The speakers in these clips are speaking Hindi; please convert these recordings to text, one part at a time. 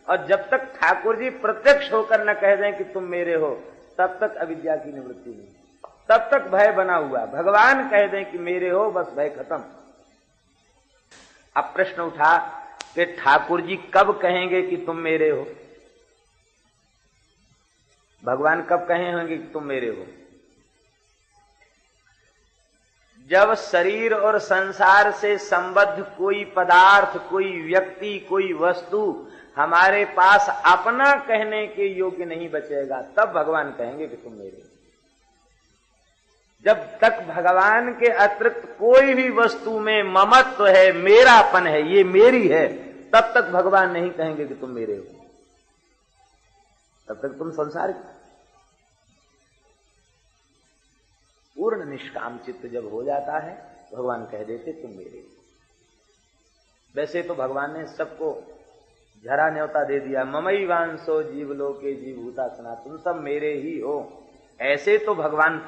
और जब तक ठाकुर जी प्रत्यक्ष होकर न कह दें कि तुम मेरे हो, तब तक अविद्या की निवृत्ति नहीं, तब तक भय बना हुआ। भगवान कह दें कि मेरे हो, बस भय खत्म। अब प्रश्न उठा कि ठाकुर जी कब कहेंगे कि तुम मेरे हो? भगवान कब कहे होंगे कि तुम मेरे हो? जब शरीर और संसार से संबद्ध कोई पदार्थ, कोई व्यक्ति, कोई वस्तु हमारे पास अपना कहने के योग्य नहीं बचेगा, तब भगवान कहेंगे कि तुम मेरे हो। जब तक भगवान के अतिरिक्त कोई भी वस्तु में ममत्व है, मेरापन है, ये मेरी है, तब तक भगवान नहीं कहेंगे कि तुम मेरे हो। तब तक तुम संसार के। पूर्ण निष्काम चित्त जब हो जाता है, भगवान कह देते तुम मेरे हो। वैसे तो भगवान ने सबको झरा न्योता दे दिया, ममई वांसो जीवलोके जीवभूता सनातन, सब मेरे ही हो। ऐसे तो भगवान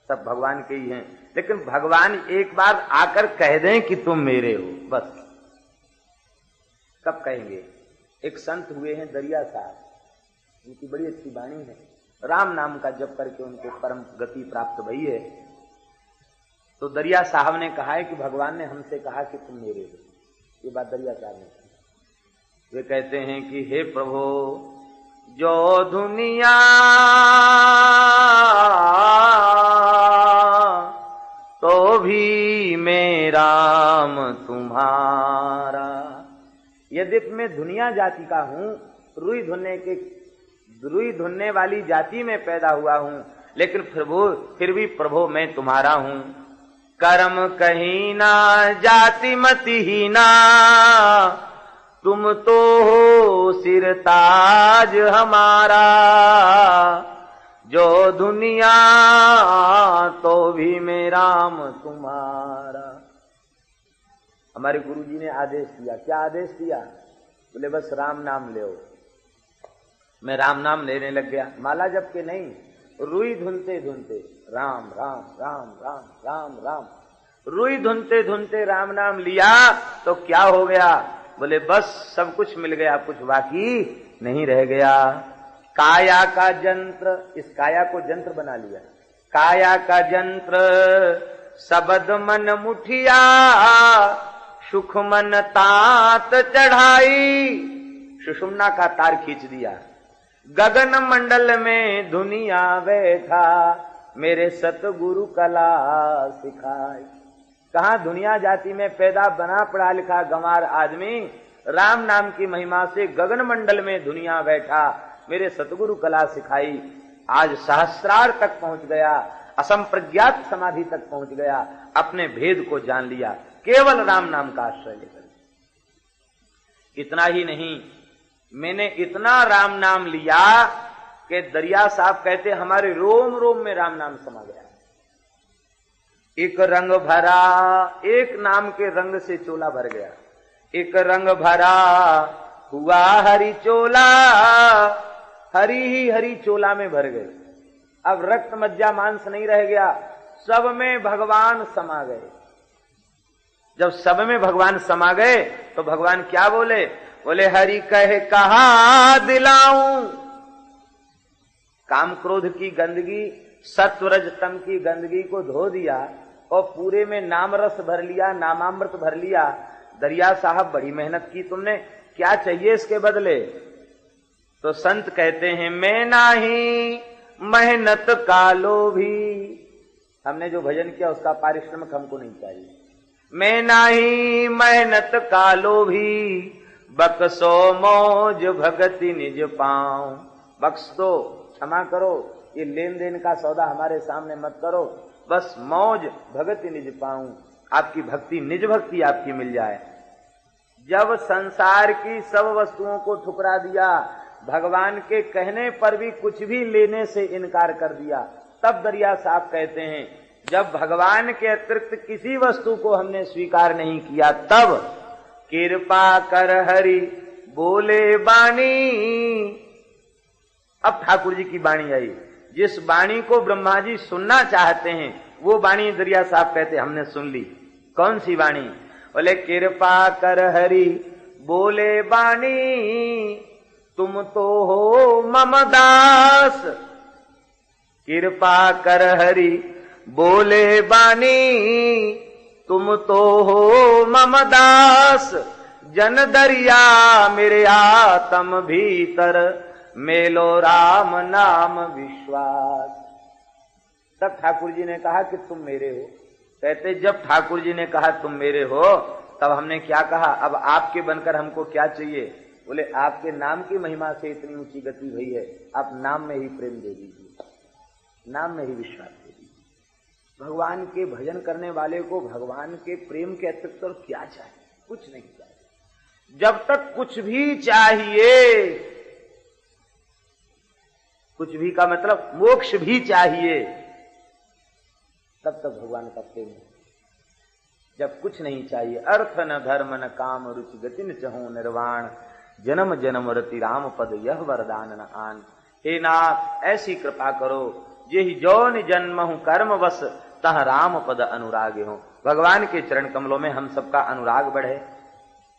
सब भगवान के ही हैं, लेकिन भगवान एक बार आकर कह दें कि तुम मेरे हो, बस। कब कहेंगे? एक संत हुए हैं दरिया साहब, उनकी बड़ी अच्छी वाणी है, राम नाम का जप करके उनको परम गति प्राप्त भई है। तो दरिया साहब ने कहा है कि भगवान ने हमसे कहा कि तुम मेरे हो। ये बात दरिया साहब ने कही। वे कहते हैं कि हे प्रभु, जो दुनिया तो भी मैं राम तुम्हारा। यद्यपि मैं दुनिया जाति का हूं, रुई धुनने वाली जाति में पैदा हुआ हूं, लेकिन फिर भी प्रभु मैं तुम्हारा हूं। कर्म कहीं ना जाति मति ही ना, तुम तो हो सिरताज हमारा। जो दुनिया तो भी मैं राम तुम्हारा। हमारे गुरुजी ने आदेश दिया। क्या आदेश दिया? बोले बस राम नाम ले। मैं राम नाम लेने लग गया, माला जप के नहीं, रुई धुनते धुनते राम राम राम राम राम राम, रुई धुनते धुनते राम नाम लिया तो क्या हो गया? बोले बस सब कुछ मिल गया, कुछ बाकी नहीं रह गया। काया का जंत्र, इस काया को जंत्र बना लिया। काया का जंत्र शब्द मन मुठिया, सुख मन तात चढ़ाई। सुषुम्ना का तार खींच दिया। गगन मंडल में दुनिया बैठा, मेरे सतगुरु कला सिखाई। कहा दुनिया जाति में पैदा बना पढ़ा लिखा गंवार आदमी राम नाम की महिमा से गगन मंडल में दुनिया बैठा, मेरे सतगुरु कला सिखाई। आज सहस्रार तक पहुंच गया, असंप्रज्ञात समाधि तक पहुंच गया, अपने भेद को जान लिया केवल राम नाम का आश्रय लेकर। इतना ही नहीं, मैंने इतना राम नाम लिया कि दरिया साहब कहते हमारे रोम रोम में राम नाम समा गया। एक रंग भरा, एक नाम के रंग से चोला भर गया। एक रंग भरा हुआ हरी चोला, हरी ही हरी चोला में भर गए। अब रक्त मज्जा मांस नहीं रह गया, सब में भगवान समा गए। जब सब में भगवान समा गए तो भगवान क्या बोले? बोले हरि कहे कहा दिलाऊं। काम क्रोध की गंदगी, सत्वरज तम की गंदगी को धो दिया और पूरे में नाम रस भर लिया, नामामृत भर लिया। दरिया साहब बड़ी मेहनत की तुमने, क्या चाहिए इसके बदले? तो संत कहते हैं मैं नाही मेहनत का लोभी। हमने जो भजन किया उसका पारिश्रमिक हमको नहीं चाहिए। मैं नाही मेहनत का लोभी, बक्सो मौज भगति निज पाऊं। बख्श दो, क्षमा करो, ये लेन देन का सौदा हमारे सामने मत करो, बस मौज भगति निज पाऊं, आपकी भक्ति निज भक्ति आपकी मिल जाए। जब संसार की सब वस्तुओं को ठुकरा दिया, भगवान के कहने पर भी कुछ भी लेने से इनकार कर दिया, तब दरिया साहब कहते हैं जब भगवान के अतिरिक्त किसी वस्तु को हमने स्वीकार नहीं किया, तब कृपा कर हरि बोले बानी। अब ठाकुर जी की बाणी आई, जिस बाणी को ब्रह्मा जी सुनना चाहते हैं वो बाणी दरिया साहब कहते हमने सुन ली। कौन सी बाणी? बोले कृपा कर हरि बोले बानी, तुम तो हो मम दास, कृपा कर हरि बोले बानी। तुम तो हो मम दास, जन दरिया मेरे आत्म भीतर, मेलो राम नाम विश्वास। तब ठाकुर जी ने कहा कि तुम मेरे हो। कहते जब ठाकुर जी ने कहा तुम मेरे हो, तब हमने क्या कहा, अब आपके बनकर हमको क्या चाहिए? बोले आपके नाम की महिमा से इतनी ऊंची गति हुई है, आप नाम में ही प्रेम दे दीजिए, नाम में ही विश्वास दे दीजिए। भगवान के भजन करने वाले को भगवान के प्रेम के अतिरिक्त और क्या चाहिए? कुछ नहीं चाहिए। जब तक कुछ भी चाहिए, कुछ भी का मतलब मोक्ष भी चाहिए, तब तक भगवान का प्रेम है। जब कुछ नहीं चाहिए, अर्थ न धर्म न काम रुचि गति न चहु निर्वाण, जन्म जन्म रति राम पद यह वरदान न आन। हे नाथ ऐसी कृपा करो, जेहि जौन जन्म हूं कर्म बस, तह राम पद अनुराग हो। भगवान के चरण कमलों में हम सबका अनुराग बढ़े।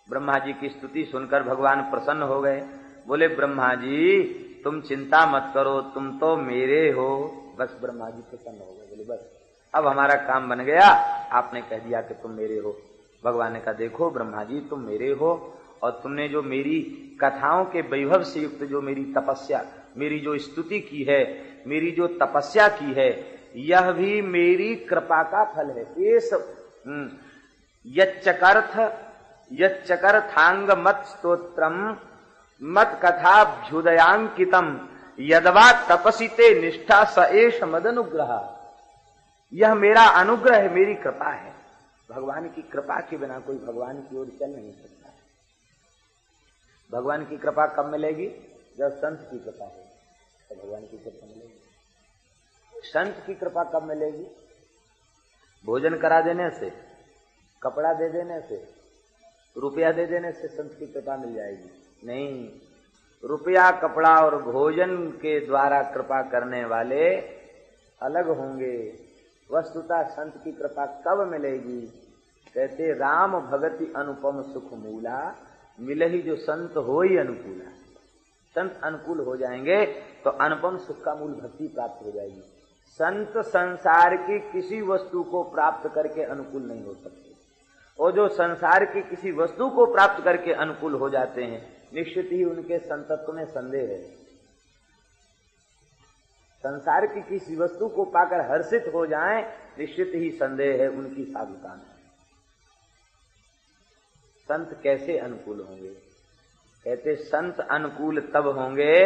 ब्रह्मा जी की स्तुति सुनकर भगवान प्रसन्न हो गए। बोले ब्रह्मा जी तुम चिंता मत करो, तुम तो मेरे हो। बस ब्रह्मा जी प्रसन्न हो गए। बोले बस अब हमारा काम बन गया, आपने कह दिया कि तुम मेरे हो। भगवान ने कहा देखो ब्रह्मा जी तुम मेरे हो, और तुमने जो मेरी कथाओं के वैभव से युक्त जो मेरी तपस्या, मेरी जो स्तुति की है, मेरी जो तपस्या की है, यह भी मेरी कृपा का फल है। ये सब यच्चकर्थांग मत स्तोत्रम मत कथाभ्युदयांकितम यदवा तपसिते निष्ठा स एष मदनुग्रह। यह मेरा अनुग्रह है, मेरी कृपा है। भगवान की कृपा के बिना कोई भगवान की ओर चल नहीं सकता। भगवान की कृपा कब मिलेगी? जब संत की कृपा हो, तो भगवान की कृपा मिलेगी। संत की कृपा कब मिलेगी? भोजन करा देने से, कपड़ा दे देने से, रुपया दे देने से संत की कृपा मिल जाएगी? नहीं, रुपया कपड़ा और भोजन के द्वारा कृपा करने वाले अलग होंगे। वस्तुतः संत की कृपा कब मिलेगी? कहते राम भगति अनुपम सुख मूला, मिलहि जो संत होई अनुकूला। संत अनुकूल हो जाएंगे तो अनुपम सुख का मूल भक्ति प्राप्त हो जाएगी। संत संसार की किसी वस्तु को प्राप्त करके अनुकूल नहीं हो सकते, और जो संसार की किसी वस्तु को प्राप्त करके अनुकूल हो जाते हैं, निश्चित ही उनके संतत्व में संदेह है। संसार की किसी वस्तु को पाकर हर्षित हो जाएं, निश्चित ही संदेह है उनकी साधुता में। संत कैसे अनुकूल होंगे? कहते संत अनुकूल तब होंगे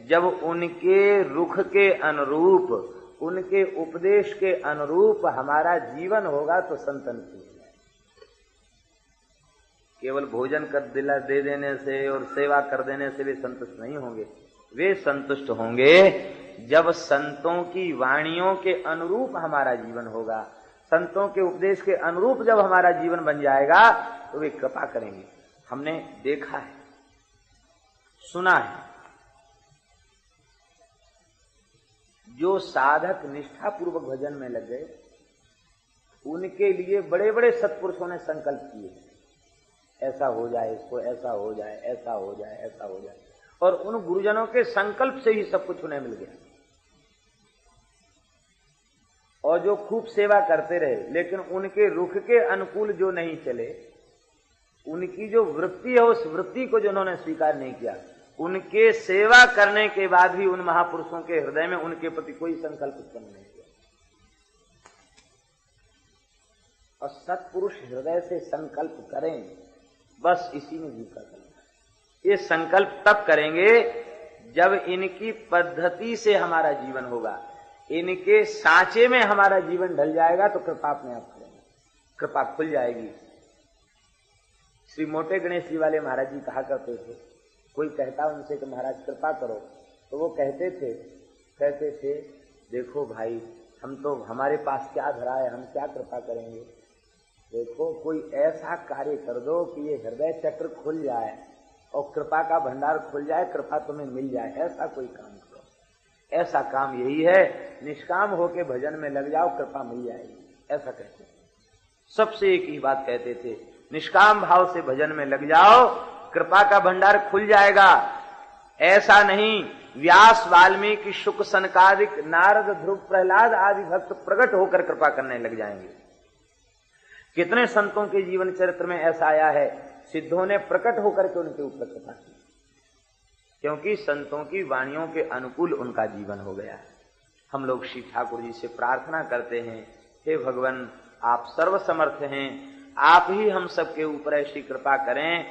जब उनके रुख के अनुरूप, उनके उपदेश के अनुरूप हमारा जीवन होगा तो संत अनुकूल होगा। केवल भोजन कर दिला दे देने से और सेवा कर देने से वे संतुष्ट नहीं होंगे। वे संतुष्ट होंगे जब संतों की वाणियों के अनुरूप हमारा जीवन होगा, संतों के उपदेश के अनुरूप जब हमारा जीवन बन जाएगा तो वे कृपा करेंगे। हमने देखा है, सुना है, जो साधक निष्ठापूर्वक भजन में लग गए, उनके लिए बड़े बड़े सत्पुरुषों ने संकल्प किए, ऐसा हो जाए, इसको ऐसा हो जाए, ऐसा हो जाए, ऐसा हो जाए, और उन गुरुजनों के संकल्प से ही सब कुछ उन्हें मिल गया। और जो खूब सेवा करते रहे, लेकिन उनके रुख के अनुकूल जो नहीं चले, उनकी जो वृत्ति है उस वृत्ति को जिन्होंने स्वीकार नहीं किया, उनके सेवा करने के बाद भी उन महापुरुषों के हृदय में उनके प्रति कोई संकल्प उत्पन्न नहीं किया। और सत्पुरुष हृदय से संकल्प करें, बस इसी में जीविका करना। ये संकल्प तब करेंगे जब इनकी पद्धति से हमारा जीवन होगा, इनके सांचे में हमारा जीवन ढल जाएगा तो कृपा अपने आप करेंगे, कृपा खुल जाएगी। श्री मोटे गणेश जी वाले महाराज जी कहा करते थे, कोई कहता उनसे कि महाराज कृपा करो, तो वो कहते थे देखो भाई, हम तो, हमारे पास क्या धरा है, हम क्या कृपा करेंगे। देखो कोई ऐसा कार्य कर दो कि ये हृदय चक्र खुल जाए और कृपा का भंडार खुल जाए, कृपा तुम्हें मिल जाए, ऐसा कोई काम करो। ऐसा काम यही है, निष्काम होके भजन में लग जाओ, कृपा मिल जाएगी, ऐसा कहते थे। सबसे एक ही बात कहते थे, निष्काम भाव से भजन में लग जाओ, कृपा का भंडार खुल जाएगा। ऐसा नहीं, व्यास वाल्मीकि शुक सनकादिक नारद ध्रुव प्रहलाद आदि भक्त प्रकट होकर कृपा करने लग जाएंगे। कितने संतों के जीवन चरित्र में ऐसा आया है, सिद्धों ने प्रकट होकर के उनके ऊपर कृपा की, क्योंकि संतों की वाणियों के अनुकूल उनका जीवन हो गया। हम लोग श्री ठाकुर जी से प्रार्थना करते हैं, हे भगवान आप सर्वसमर्थ हैं, आप ही हम सबके ऊपर ऐसी कृपा करें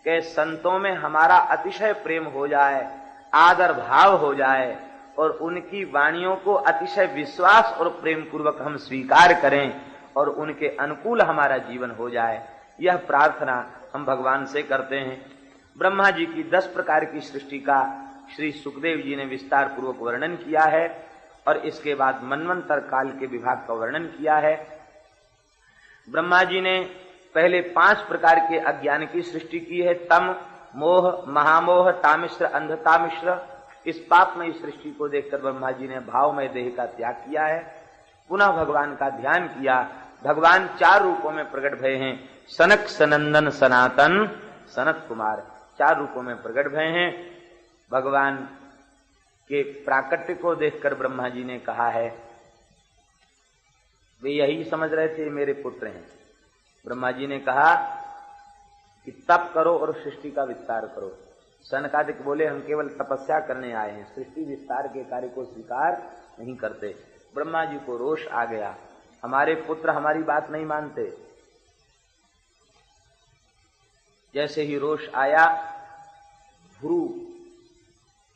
कि संतों में हमारा अतिशय प्रेम हो जाए, आदर भाव हो जाए और उनकी वाणियों को अतिशय विश्वास और प्रेम पूर्वक हम स्वीकार करें और उनके अनुकूल हमारा जीवन हो जाए। यह प्रार्थना हम भगवान से करते हैं। ब्रह्मा जी की 10 प्रकार की सृष्टि का श्री सुखदेव जी ने विस्तार पूर्वक वर्णन किया है और इसके बाद मनवंतर काल के विभाग का वर्णन किया है। ब्रह्मा जी ने पहले 5 प्रकार के अज्ञान की सृष्टि की है, तम, मोह, महामोह, तामिश्र, अंधतामिश्र। इस पापमयी सृष्टि को देखकर ब्रह्मा जी ने भावमय देह का त्याग किया है, पुनः भगवान का ध्यान किया। भगवान 4 रूपों में प्रकट भये हैं, सनक, सनंदन, सनातन, सनत कुमार, 4 रूपों में प्रकट भये हैं। भगवान के प्राकट्य को देखकर ब्रह्मा जी ने कहा है, वे यही समझ रहे थे मेरे पुत्र हैं। ब्रह्मा जी ने कहा कि तप करो और सृष्टि का विस्तार करो। सनकादिक बोले हम केवल तपस्या करने आए हैं, सृष्टि विस्तार के कार्य को स्वीकार नहीं करते। ब्रह्मा जी को रोष आ गया, हमारे पुत्र हमारी बात नहीं मानते। जैसे ही रोष आया, भ्रू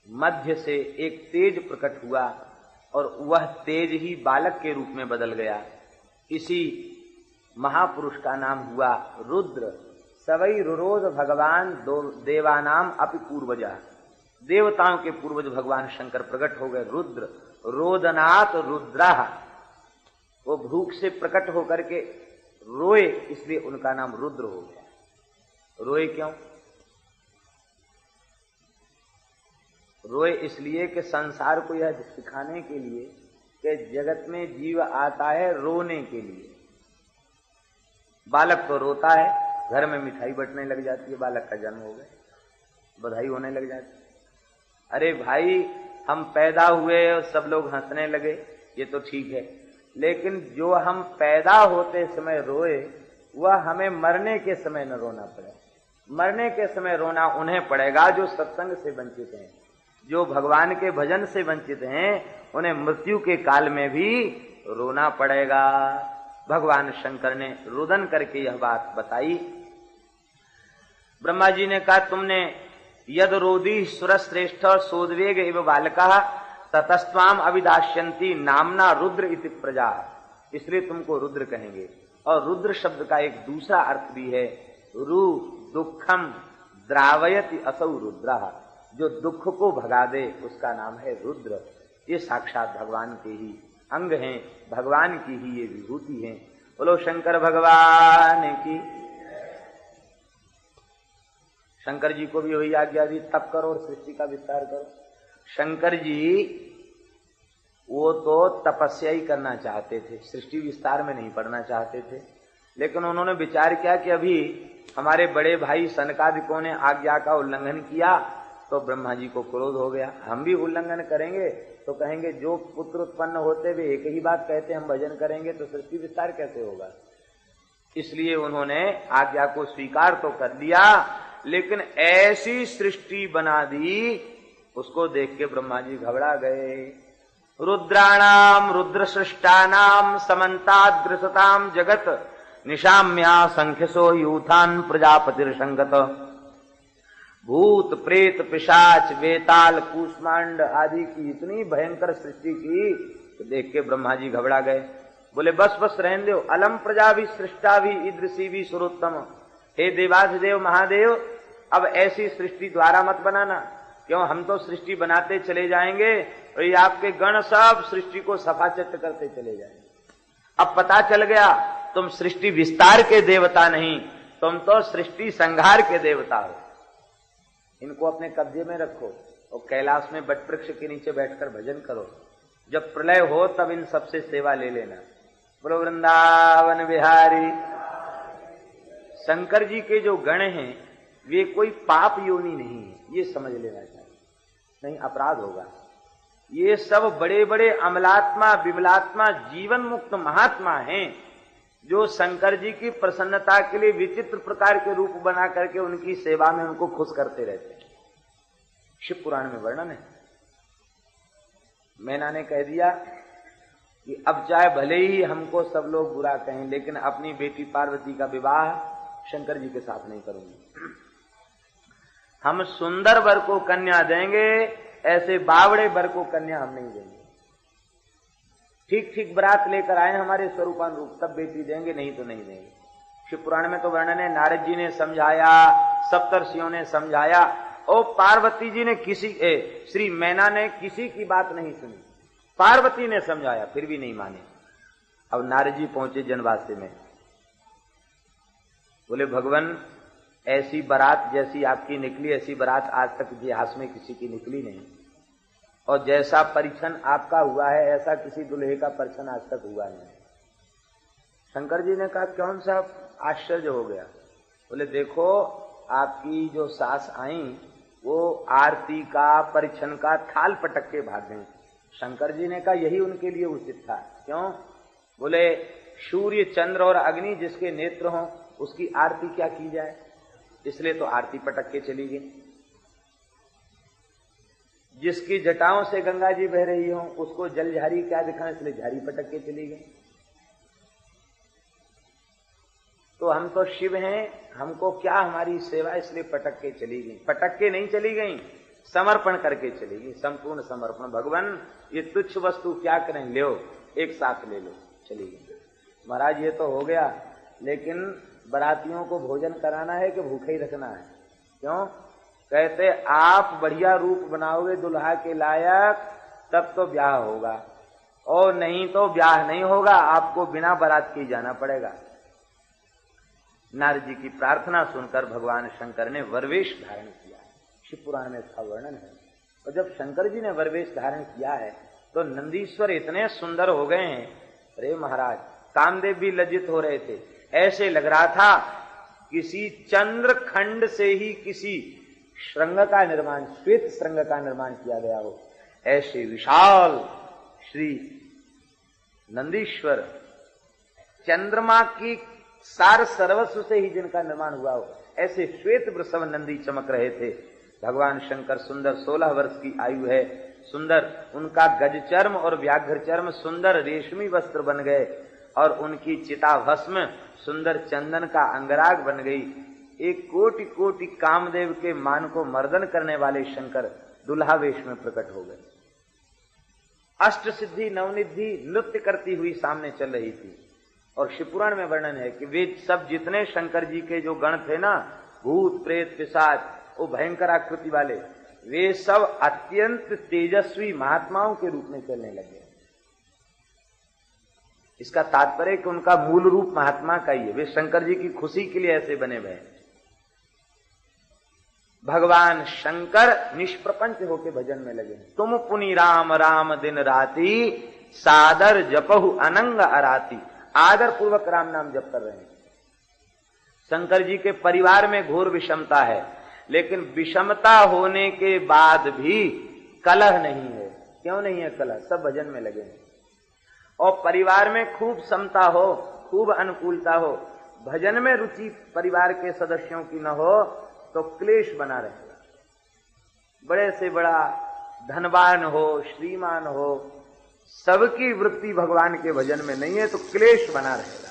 मध्य से एक तेज प्रकट हुआ और वह तेज ही बालक के रूप में बदल गया। इसी महापुरुष का नाम हुआ रुद्र। सवई रुरोध भगवान देवानाम अपि पूर्वजा, देवताओं के पूर्वज भगवान शंकर प्रकट हो गए। रुद्र रोदनाथ रुद्रा, वो भूख से प्रकट होकर के रोए, इसलिए उनका नाम रुद्र हो गया। रोए क्यों? रोए इसलिए कि संसार को यह सिखाने के लिए कि जगत में जीव आता है रोने के लिए। बालक तो रोता है, घर में मिठाई बंटने लग जाती है, बालक का जन्म हो गया, बधाई होने लग जाती है। अरे भाई हम पैदा हुए और सब लोग हंसने लगे, ये तो ठीक है, लेकिन जो हम पैदा होते समय रोए वह हमें मरने के समय न रोना पड़े। मरने के समय रोना उन्हें पड़ेगा जो सत्संग से वंचित हैं, जो भगवान के भजन से वंचित हैं, उन्हें मृत्यु के काल में भी रोना पड़ेगा। भगवान शंकर ने रुदन करके यह बात बताई। ब्रह्मा जी ने कहा तुमने यद रोदी सुरश्रेष्ठ सोदवेग एव बालका ततस्त्वाम अविदास्यन्ति नामना रुद्र इति प्रजा, इसलिए तुमको रुद्र कहेंगे। और रुद्र शब्द का एक दूसरा अर्थ भी है, रु दुखम द्रावयति असौ रुद्र, जो दुख को भगा दे उसका नाम है रुद्र। ये साक्षात भगवान के ही अंग हैं, भगवान की ही ये विभूति हैं। बोलो शंकर भगवान की। शंकर जी को भी वही आज्ञा दी, तप करो और सृष्टि का विस्तार करो। शंकर जी वो तो तपस्या ही करना चाहते थे, सृष्टि विस्तार में नहीं पड़ना चाहते थे। लेकिन उन्होंने विचार किया कि अभी हमारे बड़े भाई सनकादिकों ने आज्ञा का उल्लंघन किया तो ब्रह्मा जी को क्रोध हो गया। हम भी उल्लंघन करेंगे तो कहेंगे जो पुत्र उत्पन्न होते हुए एक ही बात कहते हम भजन करेंगे तो सृष्टि विस्तार कैसे होगा। इसलिए उन्होंने आज्ञा को स्वीकार तो कर लिया, लेकिन ऐसी सृष्टि बना दी उसको देख के ब्रह्मा जी घबरा गए। रुद्राणाम रुद्र सृष्टानाम समन्ताद्ग्रसताम जगत निशाम्या संख्यसो यूथान प्रजापतिर्संगत। भूत प्रेत पिशाच वेताल कूष्मांड आदि की इतनी भयंकर सृष्टि की तो देख के ब्रह्मा जी घबरा गए। बोले बस बस रहने दो, अलम प्रजा भी सृष्टा भी ईदृशी भी सुरोत्तम। हे देवाधिदेव महादेव, अब ऐसी सृष्टि द्वारा मत बनाना, क्यों हम तो सृष्टि बनाते चले जाएंगे और ये आपके गण सब सृष्टि को सफाचट करते चले जाएंगे। अब पता चल गया तुम सृष्टि विस्तार के देवता नहीं, तुम तो सृष्टि संहार के देवता हो। इनको अपने कब्जे में रखो और कैलाश में बट वृक्ष के नीचे बैठकर भजन करो। जब प्रलय हो तब इन सबसे सेवा ले लेना। बोलो वृंदावन बिहारी। शंकर जी के जो गण हैं वे कोई पाप योनि नहीं है, ये समझ लेना चाहिए। नहीं, अपराध होगा। ये सब बड़े बड़े अमलात्मा विमलात्मा जीवन मुक्त महात्मा हैं जो शंकर जी की प्रसन्नता के लिए विचित्र प्रकार के रूप बना करके उनकी सेवा में उनको खुश करते रहते हैं। शिव पुराण में वर्णन है। मैना ने कह दिया कि अब चाहे भले ही हमको सब लोग बुरा कहें, लेकिन अपनी बेटी पार्वती का विवाह शंकर जी के साथ नहीं करूंगी। हम सुंदर वर को कन्या देंगे, ऐसे बावड़े वर को कन्या हम नहीं देंगे। ठीक ठीक बरात लेकर आए हमारे स्वरूपानुरूप, तब बेटी देंगे, नहीं तो नहीं देंगे। शिव पुराण में तो वर्णन है, नारद जी ने समझाया, सप्तर्षियों ने समझाया, और पार्वती जी ने श्री मैना ने किसी की बात नहीं सुनी। पार्वती ने समझाया फिर भी नहीं माने। अब नारद जी पहुंचे जनवासे में, बोले भगवान ऐसी बारात जैसी आपकी निकली, ऐसी बारात आज तक इतिहास में किसी की निकली नहीं, और जैसा परीक्षण आपका हुआ है ऐसा किसी दुल्हे का परीक्षण आज तक हुआ नहीं। शंकर जी ने कहा कौन सा आश्चर्य हो गया? बोले देखो आपकी जो सास आई वो आरती का परीक्षण का थाल पटक के भाग गई। शंकर जी ने कहा यही उनके लिए उचित था। क्यों? बोले सूर्य चंद्र और अग्नि जिसके नेत्र हों उसकी आरती क्या की जाए, इसलिए तो आरती पटक के चली गई। जिसकी जटाओं से गंगा जी बह रही हो उसको जलझारी क्या दिखाएं, इसलिए झारी पटक के चली गई। तो हम तो शिव हैं, हमको क्या हमारी सेवा, इसलिए पटक के चली गई। पटक के नहीं चली गई, समर्पण करके चली गई, संपूर्ण समर्पण। भगवान ये तुच्छ वस्तु क्या करें, लो एक साथ ले लो, चली गई। महाराज ये तो हो गया, लेकिन बरातियों को भोजन कराना है कि भूखे ही रखना है? क्यों? कहते आप बढ़िया रूप बनाओगे दुल्हा के लायक तब तो ब्याह होगा, और नहीं तो ब्याह नहीं होगा, आपको बिना बारात के जाना पड़ेगा। नारद जी की प्रार्थना सुनकर भगवान शंकर ने वरवेश धारण किया। शिव पुराण में इसका वर्णन है। और जब शंकर जी ने वरवेश धारण किया है तो नंदीश्वर इतने सुंदर हो गए हैं, अरे महाराज कामदेव भी लज्जित हो रहे थे। ऐसे लग रहा था किसी चंद्र खंड से ही किसी श्रृंग का निर्माण, श्वेत श्रृंग का निर्माण किया गया हो। ऐसे विशाल श्री नंदीश्वर, चंद्रमा की सार सर्वस्व से ही जिनका निर्माण हुआ हो, ऐसे श्वेत वृषभ नंदी चमक रहे थे। भगवान शंकर सुंदर 16 वर्ष की आयु है, सुंदर उनका गज चर्म और व्याघ्र चर्म सुंदर रेशमी वस्त्र बन गए, और उनकी चिता भस्म सुंदर चंदन का अंगराग बन गई। एक कोटि कोटि कामदेव के मान को मर्दन करने वाले शंकर दुल्हा वेश में प्रकट हो गए। अष्ट सिद्धि नवनिधि नृत्य करती हुई सामने चल रही थी। और शिवपुराण में वर्णन है कि वे सब जितने शंकर जी के जो गण थे ना, भूत प्रेत पिशाच, वो भयंकर आकृति वाले, वे सब अत्यंत तेजस्वी महात्माओं के रूप में चलने लगे। इसका तात्पर्य कि उनका मूल रूप महात्मा का ही है, वे शंकर जी की खुशी के लिए ऐसे बने हुए हैं। भगवान शंकर निष्प्रपंच होके भजन में लगे। तुम पुनि राम राम दिन राती, सादर जपहु अनंग अराती। आदर पूर्वक राम नाम जप कर रहे हैं। शंकर जी के परिवार में घोर विषमता है, लेकिन विषमता होने के बाद भी कलह नहीं है। क्यों नहीं है कलह? सब भजन में लगे हैं। और परिवार में खूब समता हो, खूब अनुकूलता हो, भजन में रुचि परिवार के सदस्यों की न हो तो क्लेश बना रहेगा। बड़े से बड़ा धनवान हो, श्रीमान हो, सबकी वृत्ति भगवान के भजन में नहीं है तो क्लेश बना रहेगा।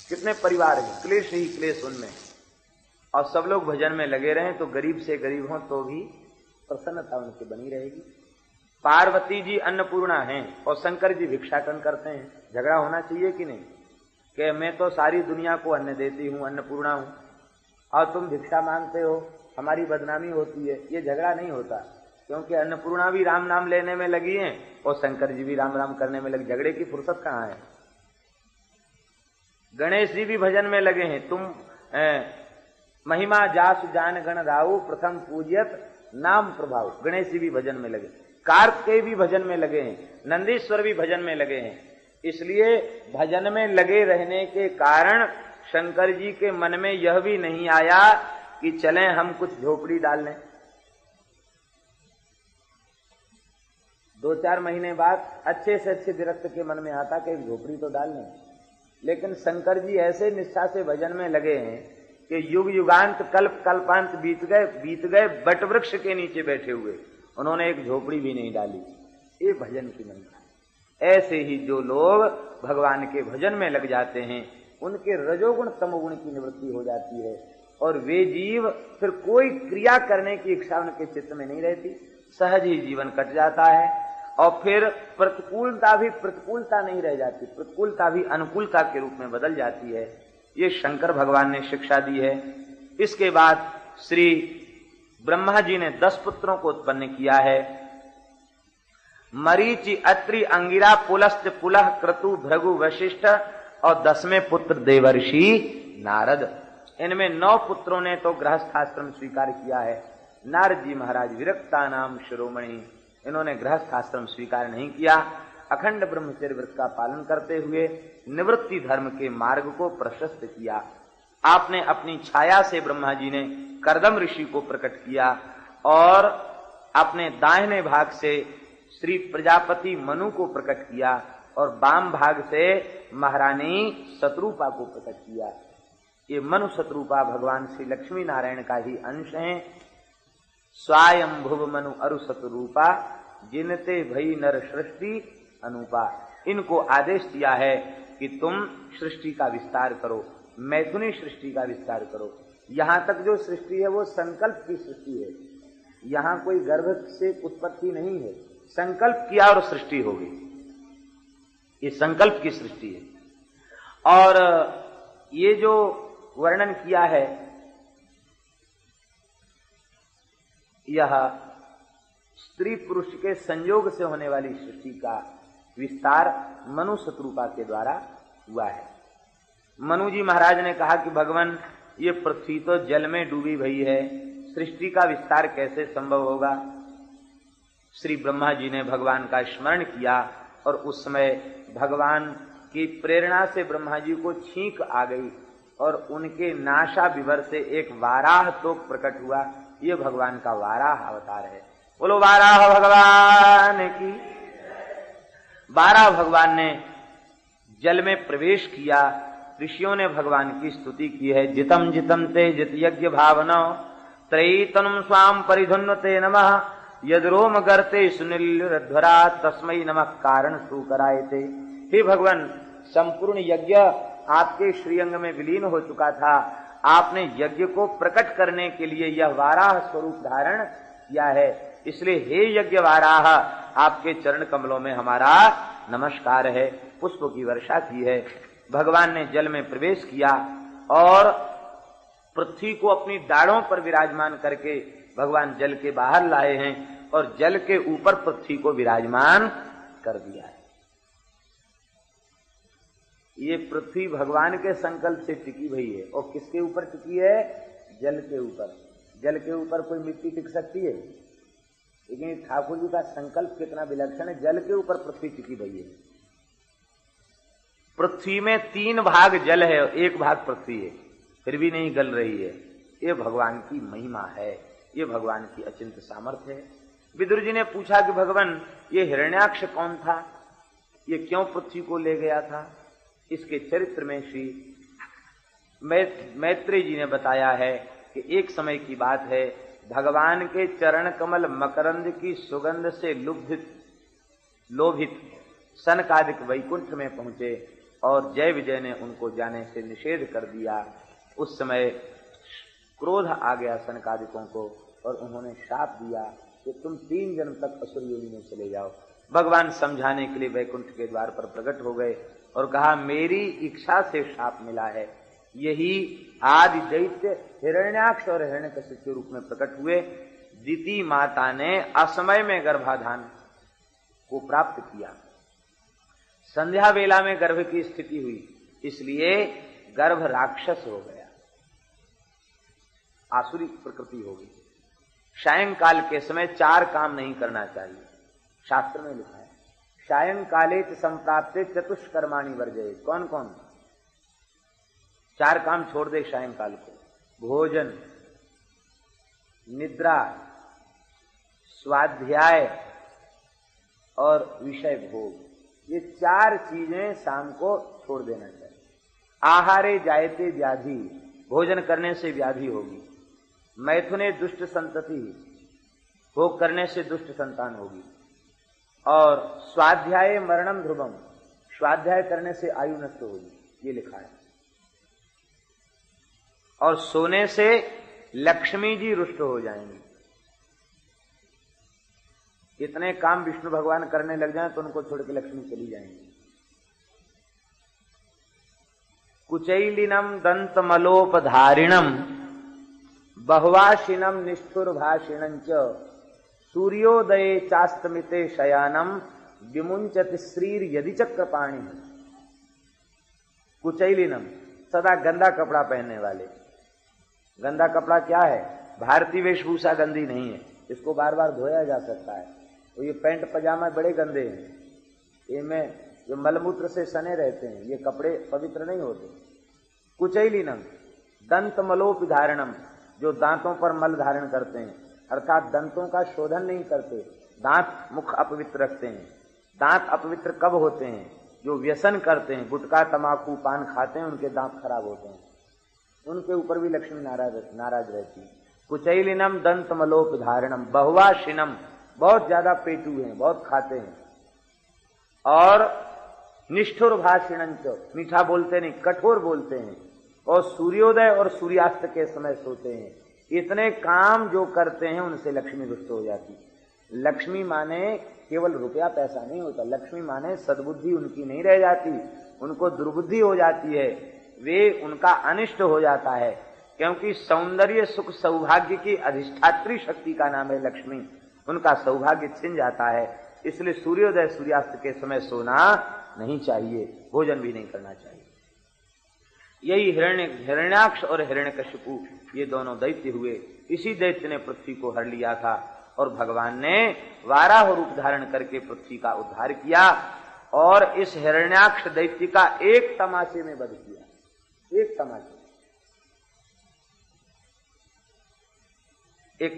कितने परिवार हैं, क्लेश ही क्लेश उनमें। और सब लोग भजन में लगे रहें तो गरीब से गरीब हों तो भी प्रसन्नता उनकी बनी रहेगी। पार्वती जी अन्नपूर्णा हैं और शंकर जी भिक्षाटन करते हैं। झगड़ा होना चाहिए कि नहीं? कि मैं तो सारी दुनिया को अन्न देती हूँ, अन्नपूर्णा हूँ, और तुम भिक्षा मांगते हो, हमारी बदनामी होती है। ये झगड़ा नहीं होता, क्योंकि अन्नपूर्णा भी राम नाम लेने में लगी हैं और शंकर जी भी राम राम करने में लगे। झगड़े की फुर्सत कहाँ है? गणेश जी भी भजन में लगे हैं। तुम महिमा जासु जान गण राउ, प्रथम पूज्यत नाम प्रभाव। गणेश जी भी भजन में लगे, कार्तिकेय भी भजन में लगे हैं, नंदीश्वर भी भजन में लगे हैं। इसलिए भजन में लगे रहने के कारण शंकर जी के मन में यह भी नहीं आया कि चलें हम कुछ झोपड़ी डाल लें। 2-4 महीने बाद अच्छे से अच्छे विरक्त के मन में आता कि एक झोपड़ी तो डाल लें। लेकिन शंकर जी ऐसे निष्ठा से भजन में लगे हैं कि युग युगांत कल्प कल्पांत बीत गए बट वृक्ष के नीचे बैठे हुए, उन्होंने एक झोपड़ी भी नहीं डाली। ये भजन की महिमा है। ऐसे ही जो लोग भगवान के भजन में लग जाते हैं उनके रजोगुण तमोगुण की निवृत्ति हो जाती है और वे जीव फिर कोई क्रिया करने की इच्छा उनके चित्त में नहीं रहती, सहज ही जीवन कट जाता है और फिर प्रतिकूलता भी प्रतिकूलता नहीं रह जाती, प्रतिकूलता भी अनुकूलता के रूप में बदल जाती है। ये शंकर भगवान ने शिक्षा दी है। इसके बाद श्री ब्रह्मा जी ने 10 पुत्रों को उत्पन्न किया है। मरीचि, अत्रि, अंगिरा, पुलस्त्य, पुलह, क्रतु, भृगु, वशिष्ठ और 10वें पुत्र देवर्षि नारद। इनमें 9 पुत्रों ने तो गृहस्थाश्रम स्वीकार किया है। नारद जी महाराज विरक्ता नाम शिरोमणि, इन्होंने गृहस्थाश्रम स्वीकार नहीं किया। अखंड ब्रह्मचर्य व्रत का पालन करते हुए निवृत्ति धर्म के मार्ग को प्रशस्त किया। आपने अपनी छाया से ब्रह्मा जी ने कर्दम ऋषि को प्रकट किया और अपने दाहिने भाग से श्री प्रजापति मनु को प्रकट किया और वाम भाग से महारानी शत्रुपा को प्रकट किया। ये मनु शत्रुपा भगवान श्री लक्ष्मी नारायण का ही अंश हैं। स्वायं भुव मनु अरु शत्रुपा, जिनते भई नर सृष्टि अनुपा। इनको आदेश दिया है कि तुम सृष्टि का विस्तार करो, मैथुनी सृष्टि का विस्तार करो। यहां तक जो सृष्टि है वो संकल्प की सृष्टि है, यहां कोई गर्भ से उत्पत्ति नहीं है। संकल्प किया और सृष्टि हो गई, ये संकल्प की सृष्टि है। और ये जो वर्णन किया है यह स्त्री पुरुष के संयोग से होने वाली सृष्टि का विस्तार मनु शत्रुपा के द्वारा हुआ है। मनु जी महाराज ने कहा कि भगवान ये पृथ्वी तो जल में डूबी भई है, सृष्टि का विस्तार कैसे संभव होगा। श्री ब्रह्मा जी ने भगवान का स्मरण किया और उस समय भगवान की प्रेरणा से ब्रह्मा जी को छींक आ गई और उनके नासा विवर से एक वाराह तोक प्रकट हुआ। ये भगवान का वाराह अवतार है। बोलो वाराह भगवान की। वाराह भगवान ने जल में प्रवेश किया। ऋषियों ने भगवान की स्तुति की है। जितम जितम ते जित यज्ञ भावना त्रयी तनुम स्वाम परिधुन्वते नमः यद्रोम गर्ते सुनीलध्वरा तस्मै नमः कारण सुकराय थे। हे भगवान, संपूर्ण यज्ञ आपके श्रीअंग में विलीन हो चुका था। आपने यज्ञ को प्रकट करने के लिए यह वाराह स्वरूप धारण किया है, इसलिए हे यज्ञ वाराह, आपके चरण कमलों में हमारा नमस्कार है। पुष्प की वर्षा की है। भगवान ने जल में प्रवेश किया और पृथ्वी को अपनी दाढ़ों पर विराजमान करके भगवान जल के बाहर लाए हैं और जल के ऊपर पृथ्वी को विराजमान कर दिया है। ये पृथ्वी भगवान के संकल्प से टिकी हुई है। और किसके ऊपर टिकी है? जल के ऊपर। जल के ऊपर कोई मिट्टी टिक सकती है? लेकिन ठाकुर जी का संकल्प कितना विलक्षण है। जल के ऊपर पृथ्वी टिकी हुई है। पृथ्वी में 3 भाग जल है और 1 भाग पृथ्वी है, फिर भी नहीं गल रही है। ये भगवान की महिमा है, ये भगवान की अचिंत्य सामर्थ्य है। विदुर जी ने पूछा कि भगवान, ये हिरण्याक्ष कौन था? ये क्यों पृथ्वी को ले गया था? इसके चरित्र में श्री मैत्रेय जी ने बताया है कि एक समय की बात है, भगवान के चरण कमल मकरंद की सुगंध से लोभित सनकादिक वैकुंठ में पहुंचे और जय विजय ने उनको जाने से निषेध कर दिया। उस समय क्रोध आ गया सनकादिकों को और उन्होंने शाप दिया कि तुम 3 जन्म तक असुर योनि में चले जाओ। भगवान समझाने के लिए वैकुंठ के द्वार पर प्रकट हो गए और कहा, मेरी इच्छा से शाप मिला है। यही आदि दैत्य हिरण्याक्ष और हिरण्यकशिप के रूप में प्रकट हुए। दिति माता ने असमय में गर्भाधान को प्राप्त किया। संध्या वेला में गर्भ की स्थिति हुई, इसलिए गर्भ राक्षस हो गया, आसुरी प्रकृति हो गई। सायंकाल के समय 4 काम नहीं करना चाहिए। शास्त्र में लिखा है, सायंकाले संप्राप्ते चतुष्कर्माणि वर्जयेत्। कौन कौन? 4 काम छोड़ दे सायंकाल को। भोजन, निद्रा, स्वाध्याय और विषय भोग, ये 4 चीजें शाम को छोड़ देना चाहिए। आहारे जायते व्याधि, भोजन करने से व्याधि होगी। मैथुने दुष्ट संतति, भोग करने से दुष्ट संतान होगी। और स्वाध्याय मरणम ध्रुवम, स्वाध्याय करने से आयु नष्ट होगी, ये लिखा है। और सोने से लक्ष्मी जी रुष्ट हो जाएंगी। इतने काम विष्णु भगवान करने लग जाएं तो उनको छोड़ के लक्ष्मी चली जाएंगी। कुचैलिनम दंतमलोपधारिणम बहुवाशिनम निष्ठुरभाषिणं च सूर्योदये चास्तमिते शयानम विमुंचति श्रीर यदि चक्रपाणि। कुचैलिनम, सदा गंदा कपड़ा पहनने वाले। गंदा कपड़ा क्या है? भारतीय वेशभूषा गंदी नहीं है, इसको बार बार धोया जा सकता है। तो ये पैंट पजामा बड़े गंदे हैं, इनमें जो मलमूत्र से सने रहते हैं, ये कपड़े पवित्र नहीं होते। कुचैलिनम दंत मलोपधारणम, जो दांतों पर मल धारण करते हैं, अर्थात दंतों का शोधन नहीं करते, दांत मुख अपवित्र रखते हैं। दांत अपवित्र कब होते हैं? जो व्यसन करते हैं, गुटखा तमाकू पान खाते हैं, उनके दांत खराब होते हैं, उनके ऊपर भी लक्ष्मी नाराज रहती है। कुचैलिनम दंत मलोपधारणम बहुवाशिनम, बहुत ज्यादा पेटू हैं, बहुत खाते हैं। और निष्ठुर भाषिणंच, मीठा बोलते नहीं, कठोर बोलते हैं। और सूर्योदय और सूर्यास्त के समय सोते हैं। इतने काम जो करते हैं उनसे लक्ष्मी रुष्ट हो जाती। लक्ष्मी माने केवल रुपया पैसा नहीं होता, लक्ष्मी माने सद्बुद्धि उनकी नहीं रह जाती, उनको दुर्बुद्धि हो जाती है, वे उनका अनिष्ट हो जाता है। क्योंकि सौंदर्य सुख सौभाग्य की अधिष्ठात्री शक्ति का नाम है लक्ष्मी, उनका सौभाग्य छिन जाता है। इसलिए सूर्योदय सूर्यास्त के समय सोना नहीं चाहिए, भोजन भी नहीं करना चाहिए। यही हिरण्याक्ष और हिरण्यकशिपु, ये दोनों दैत्य हुए। इसी दैत्य ने पृथ्वी को हर लिया था और भगवान ने वाराह रूप धारण करके पृथ्वी का उद्धार किया और इस हिरण्याक्ष दैत्य का एक तमाचे में वध किया। एक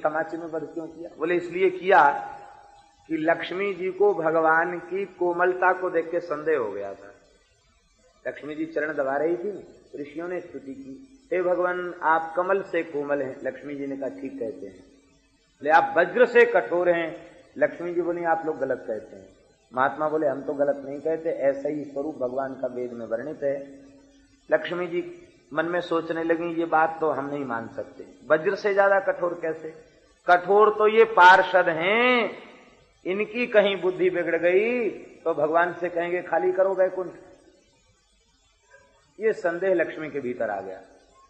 तमाचे में वध क्यों किया? बोले इसलिए किया कि लक्ष्मी जी को भगवान की कोमलता को देख के संदेह हो गया था। लक्ष्मी जी चरण दबा रही थी, ऋषियों ने स्तुति की, हे भगवान आप कमल से कोमल हैं। लक्ष्मी जी ने कहा ठीक कहते हैं। बोले आप वज्र से कठोर हैं। लक्ष्मी जी बोली आप लोग गलत कहते हैं। महात्मा बोले हम तो गलत नहीं कहते, ऐसा ही स्वरूप भगवान का वेद में वर्णित है। लक्ष्मी जी मन में सोचने लगी ये बात तो हम नहीं मान सकते, वज्र से ज्यादा कठोर कैसे? कठोर तो ये पार्षद हैं, इनकी कहीं बुद्धि बिगड़ गई तो भगवान से कहेंगे खाली करो वैकुंठ। ये संदेह लक्ष्मी के भीतर आ गया।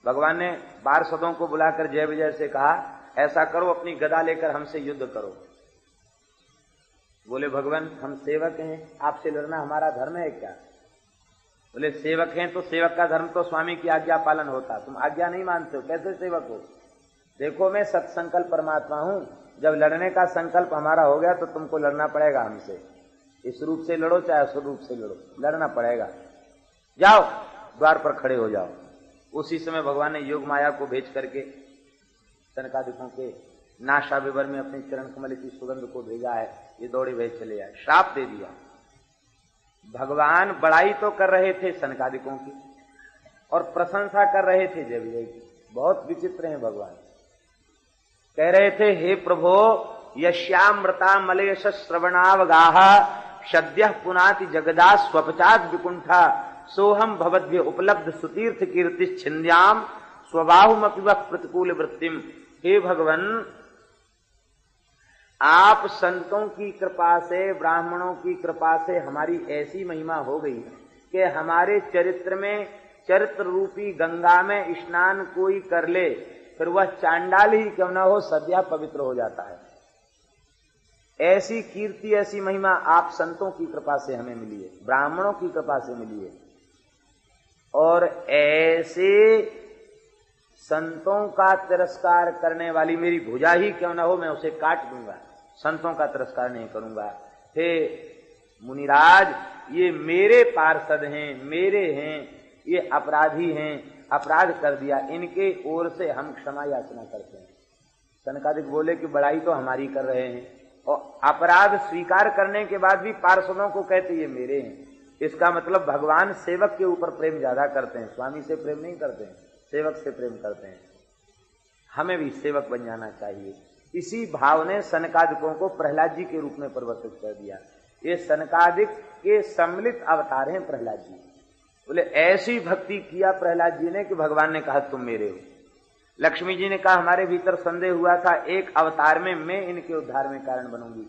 भगवान ने पार्षदों को बुलाकर जय विजय से कहा ऐसा करो, अपनी गदा लेकर हमसे युद्ध करो। बोले भगवान हम सेवक हैं, आपसे लड़ना हमारा धर्म है क्या? बोले सेवक हैं तो सेवक का धर्म तो स्वामी की आज्ञा पालन होता, तुम आज्ञा नहीं मानते हो, कैसे सेवक हो? देखो मैं सत्संकल्प परमात्मा हूं, जब लड़ने का संकल्प हमारा हो गया तो तुमको लड़ना पड़ेगा हमसे। इस रूप से लड़ो चाहे उस रूप से लड़ो, लड़ना पड़ेगा। जाओ द्वार पर खड़े हो जाओ। उसी समय भगवान ने योग माया को भेज करके सनकादिकों के नाशा विवर में अपने चरण कमल की सुगंध को भेजा है। ये दौड़े भय चले आए, श्राप दे दिया। भगवान बड़ाई तो कर रहे थे सनकादिकों की और प्रशंसा कर रहे थे जय विजय की। बहुत विचित्र हैं भगवान। कह रहे थे हे प्रभो यश्यामृता मलेश श्रवणावगाह सद्य पुनाति जगदा स्वपचाद विकुंठा सोहम भवद्भ्य उपलब्ध सुतीर्थ कीर्ति छिन्द्याम स्वबाहुमपि वः प्रतिकूल वृत्तिम। हे भगवान आप संतों की कृपा से, ब्राह्मणों की कृपा से हमारी ऐसी महिमा हो गई कि हमारे चरित्र में, चरित्र रूपी गंगा में स्नान कोई कर ले फिर वह चांडाल ही क्यों न हो, सद्या पवित्र हो जाता है। ऐसी कीर्ति, ऐसी महिमा आप संतों की कृपा से हमें मिली है, ब्राह्मणों की कृपा से मिली है। और ऐसे संतों का तिरस्कार करने वाली मेरी भुजा ही क्यों न हो, मैं उसे काट दूंगा, संतों का तिरस्कार नहीं करूंगा। हे मुनिराज ये मेरे पार्षद हैं, मेरे हैं, ये अपराधी हैं, अपराध कर दिया, इनके ओर से हम क्षमा याचना करते हैं। सनकादिक बोले कि बड़ाई तो हमारी कर रहे हैं और अपराध स्वीकार करने के बाद भी पार्षदों को कहते ये मेरे हैं। इसका मतलब भगवान सेवक के ऊपर प्रेम ज्यादा करते हैं, स्वामी से प्रेम नहीं करते हैं, सेवक से प्रेम करते हैं। हमें भी सेवक बन जाना चाहिए। इसी भाव ने सनकादिकों को प्रहलाद जी के रूप में परिवर्तित कर दिया। ये सनकादिक के सम्मिलित अवतार हैं प्रहलाद जी। बोले ऐसी भक्ति किया प्रहलाद जी ने कि भगवान ने कहा तुम मेरे हो। लक्ष्मी जी ने कहा हमारे भीतर संदेह हुआ था, एक अवतार में मैं इनके उद्धार में कारण बनूंगी।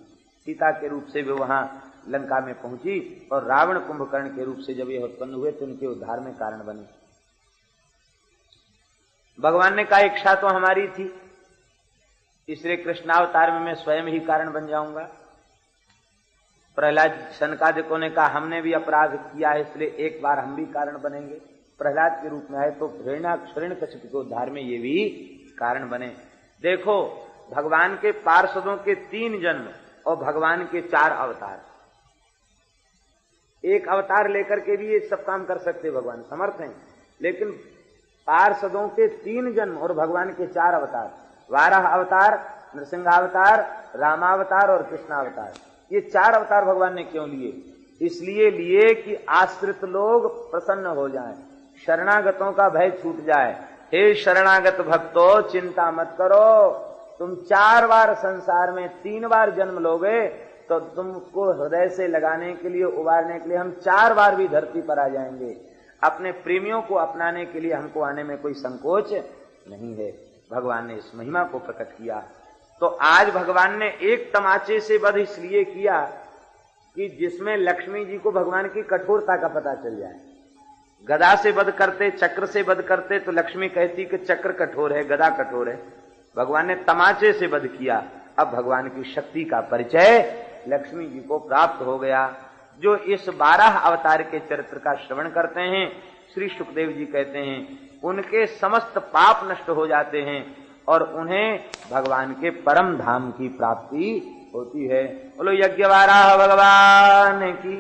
सीता के रूप से वे वहां लंका में पहुंची और रावण कुंभकर्ण के रूप से जब ये उत्पन्न हुए तो उनके उद्धार में कारण बने। भगवान ने कहा इच्छा तो हमारी थी, इसलिए कृष्णावतार में मैं स्वयं ही कारण बन जाऊंगा। प्रहलाद सनकादिकों ने कहा हमने भी अपराध किया है, इसलिए एक बार हम भी कारण बनेंगे। प्रहलाद के रूप में आए तो हिरण्यकशिपु के उद्धार में ये भी कारण बने। देखो भगवान के पार्षदों के 3 जन्म और भगवान के 4 अवतार। एक अवतार लेकर के भी ये सब काम कर सकते भगवान, समर्थ हैं। लेकिन पार्षदों के 3 जन्म और भगवान के 4 अवतार, वाराह अवतार, नृसिंहावतार, रामावतार और कृष्णावतार, ये 4 अवतार भगवान ने क्यों लिए? इसलिए लिए कि आश्रित लोग प्रसन्न हो जाएं, शरणागतों का भय छूट जाए। हे शरणागत भक्तों चिंता मत करो, तुम 4 बार संसार में 3 बार जन्म लोगे तो तुमको हृदय से लगाने के लिए, उबारने के लिए हम 4 बार भी धरती पर आ जाएंगे। अपने प्रेमियों को अपनाने के लिए हमको आने में कोई संकोच नहीं है। भगवान ने इस महिमा को प्रकट किया। तो आज भगवान ने एक तमाचे से वध इसलिए किया कि जिसमें लक्ष्मी जी को भगवान की कठोरता का पता चल जाए। गदा से वध करते, चक्र से वध करते तो लक्ष्मी कहती कि चक्र कठोर है, गदा कठोर है। भगवान ने तमाचे से वध किया। अब भगवान की शक्ति का परिचय लक्ष्मी जी को प्राप्त हो गया। जो इस 12 अवतार के चरित्र का श्रवण करते हैं, श्री सुखदेव जी कहते हैं उनके समस्त पाप नष्ट हो जाते हैं और उन्हें भगवान के परम धाम की प्राप्ति होती है। बोलो यज्ञ वाराह भगवान की।